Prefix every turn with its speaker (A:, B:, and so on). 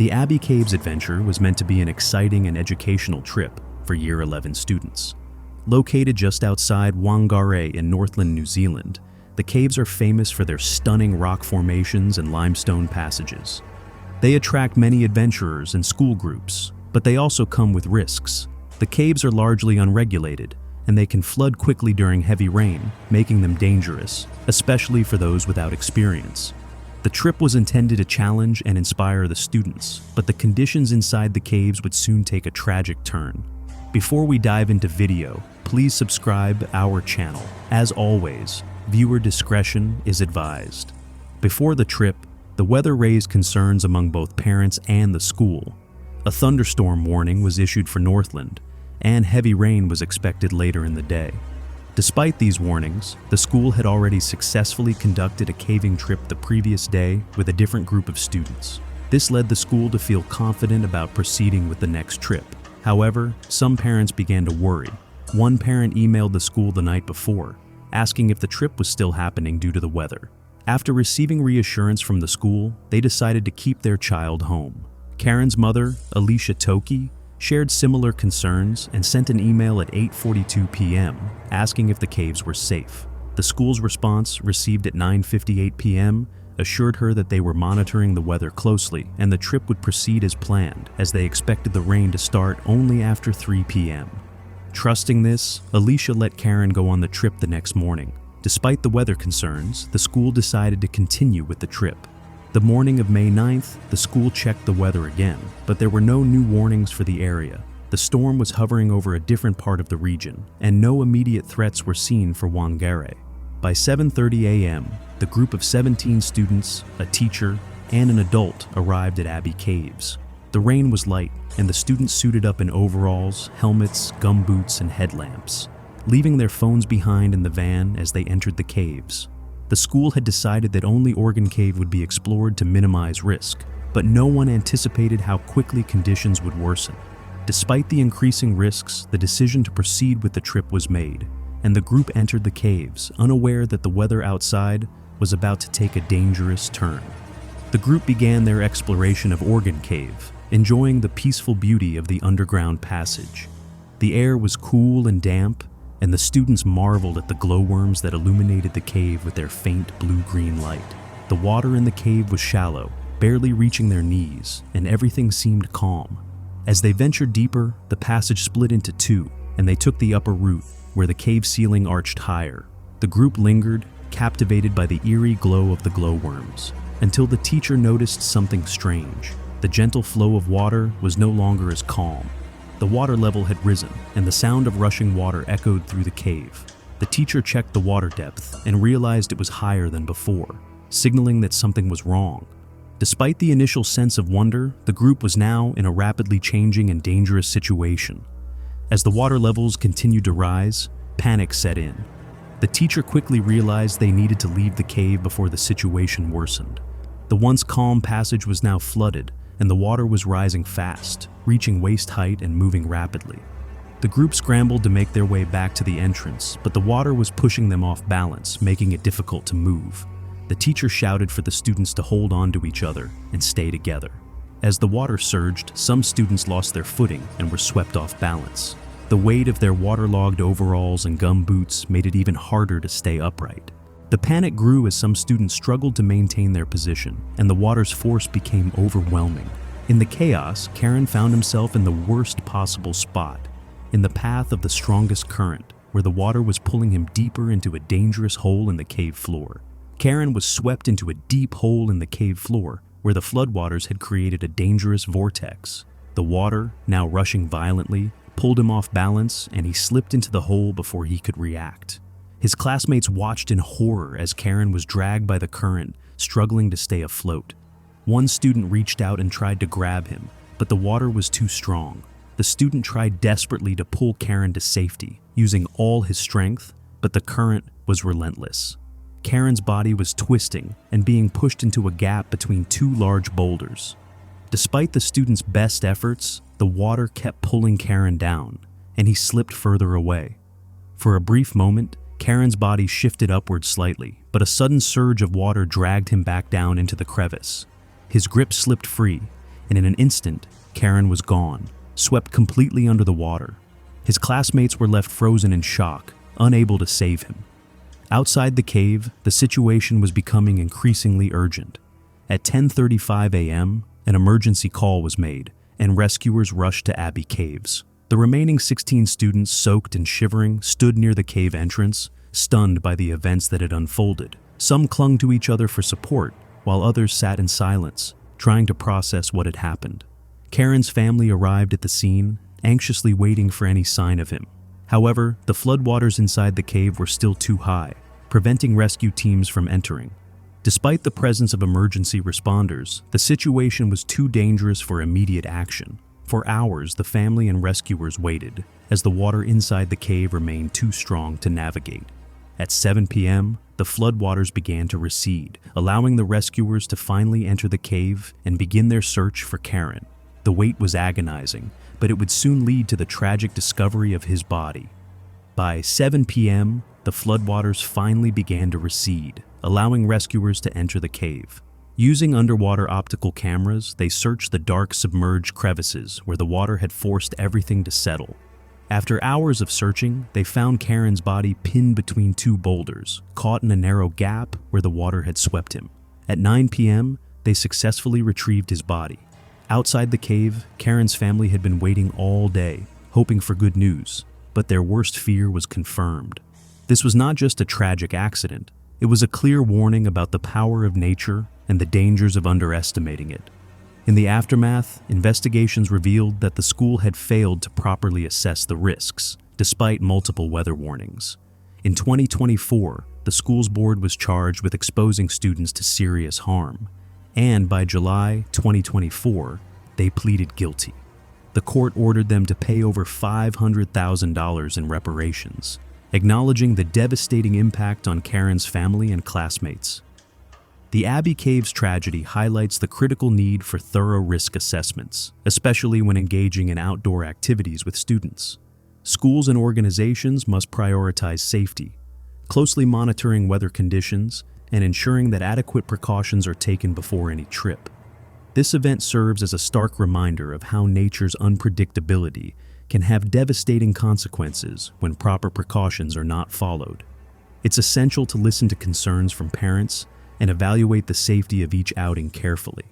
A: The Abbey Caves adventure was meant to be an exciting and educational trip for Year 11 students. Located just outside Wangarei in Northland, New Zealand, the caves are famous for their stunning rock formations and limestone passages. They attract many adventurers and school groups, but they also come with risks. The caves are largely unregulated, and they can flood quickly during heavy rain, making them dangerous, especially for those without experience. The trip was intended to challenge and inspire the students, but the conditions inside the caves would soon take a tragic turn. Before we dive into video, please subscribe our channel. As always, viewer discretion is advised. Before the trip, the weather raised concerns among both parents and the school. A thunderstorm warning was issued for Northland, and heavy rain was expected later in the day. Despite these warnings, the school had already successfully conducted a caving trip the previous day with a different group of students. This led the school to feel confident about proceeding with the next trip. However, some parents began to worry. One parent emailed the school the night before, asking if the trip was still happening due to the weather. After receiving reassurance from the school, they decided to keep their child home. Karen's mother, Alicia Toki, shared similar concerns and sent an email at 8:42 p.m. asking if the caves were safe. The school's response, received at 9:58 p.m., assured her that they were monitoring the weather closely and the trip would proceed as planned, as they expected the rain to start only after 3 p.m. Trusting this, Alicia let Karen go on the trip the next morning. Despite the weather concerns, the school decided to continue with the trip. The morning of May 9th, the school checked the weather again, but there were no new warnings for the area. The storm was hovering over a different part of the region, and no immediate threats were seen for Wangarei. By 7:30 a.m., the group of 17 students, a teacher, and an adult arrived at Abbey Caves. The rain was light, and the students suited up in overalls, helmets, gumboots, and headlamps, leaving their phones behind in the van as they entered the caves. The school had decided that only Organ Cave would be explored to minimize risk, but no one anticipated how quickly conditions would worsen. Despite the increasing risks, the decision to proceed with the trip was made, and the group entered the caves, unaware that the weather outside was about to take a dangerous turn. The group began their exploration of Organ Cave, enjoying the peaceful beauty of the underground passage. The air was cool and damp, and the students marveled at the glowworms that illuminated the cave with their faint blue-green light. The water in the cave was shallow, barely reaching their knees, and everything seemed calm. As they ventured deeper, the passage split into two, and they took the upper route, where the cave ceiling arched higher. The group lingered, captivated by the eerie glow of the glowworms, until the teacher noticed something strange. The gentle flow of water was no longer as calm. The water level had risen, and the sound of rushing water echoed through the cave. The teacher checked the water depth and realized it was higher than before, signaling that something was wrong. Despite the initial sense of wonder, the group was now in a rapidly changing and dangerous situation. As the water levels continued to rise, panic set in. The teacher quickly realized they needed to leave the cave before the situation worsened. The once calm passage was now flooded, and the water was rising fast, reaching waist height and moving rapidly. The group scrambled to make their way back to the entrance, but the water was pushing them off balance, making it difficult to move. The teacher shouted for the students to hold on to each other and stay together. As the water surged, some students lost their footing and were swept off balance. The weight of their waterlogged overalls and gum boots made it even harder to stay upright. The panic grew as some students struggled to maintain their position, and the water's force became overwhelming. In the chaos, Karen found himself in the worst possible spot, in the path of the strongest current, where the water was pulling him deeper into a dangerous hole in the cave floor. Karen was swept into a deep hole in the cave floor, where the floodwaters had created a dangerous vortex. The water, now rushing violently, pulled him off balance, and he slipped into the hole before he could react. His classmates watched in horror as Karen was dragged by the current, struggling to stay afloat. One student reached out and tried to grab him, but the water was too strong. The student tried desperately to pull Karen to safety, using all his strength, but the current was relentless. Karen's body was twisting and being pushed into a gap between two large boulders. Despite the student's best efforts, the water kept pulling Karen down, and he slipped further away. For a brief moment, Karen's body shifted upward slightly, but a sudden surge of water dragged him back down into the crevice. His grip slipped free, and in an instant, Karen was gone, swept completely under the water. His classmates were left frozen in shock, unable to save him. Outside the cave, the situation was becoming increasingly urgent. At 10:35 a.m., an emergency call was made, and rescuers rushed to Abbey Caves. The remaining 16 students, soaked and shivering, stood near the cave entrance, stunned by the events that had unfolded. Some clung to each other for support, while others sat in silence, trying to process what had happened. Karen's family arrived at the scene, anxiously waiting for any sign of him. However, the floodwaters inside the cave were still too high, preventing rescue teams from entering. Despite the presence of emergency responders, the situation was too dangerous for immediate action. For hours, the family and rescuers waited, as the water inside the cave remained too strong to navigate. At 7 p.m., the floodwaters began to recede, allowing the rescuers to finally enter the cave and begin their search for Karen. The wait was agonizing, but it would soon lead to the tragic discovery of his body. By 7 p.m., the floodwaters finally began to recede, allowing rescuers to enter the cave. Using underwater optical cameras, they searched the dark submerged crevices where the water had forced everything to settle. After hours of searching, they found Karen's body pinned between two boulders, caught in a narrow gap where the water had swept him. At 9 p.m., they successfully retrieved his body. Outside the cave, Karen's family had been waiting all day, hoping for good news, but their worst fear was confirmed. This was not just a tragic accident. It was a clear warning about the power of nature and the dangers of underestimating it. In the aftermath, investigations revealed that the school had failed to properly assess the risks, despite multiple weather warnings. In 2024, the school's board was charged with exposing students to serious harm, and by July 2024, they pleaded guilty. The court ordered them to pay over $500,000 in reparations, acknowledging the devastating impact on Karen's family and classmates. The Abbey Caves tragedy highlights the critical need for thorough risk assessments, especially when engaging in outdoor activities with students. Schools and organizations must prioritize safety, closely monitoring weather conditions and ensuring that adequate precautions are taken before any trip. This event serves as a stark reminder of how nature's unpredictability can have devastating consequences when proper precautions are not followed. It's essential to listen to concerns from parents and evaluate the safety of each outing carefully.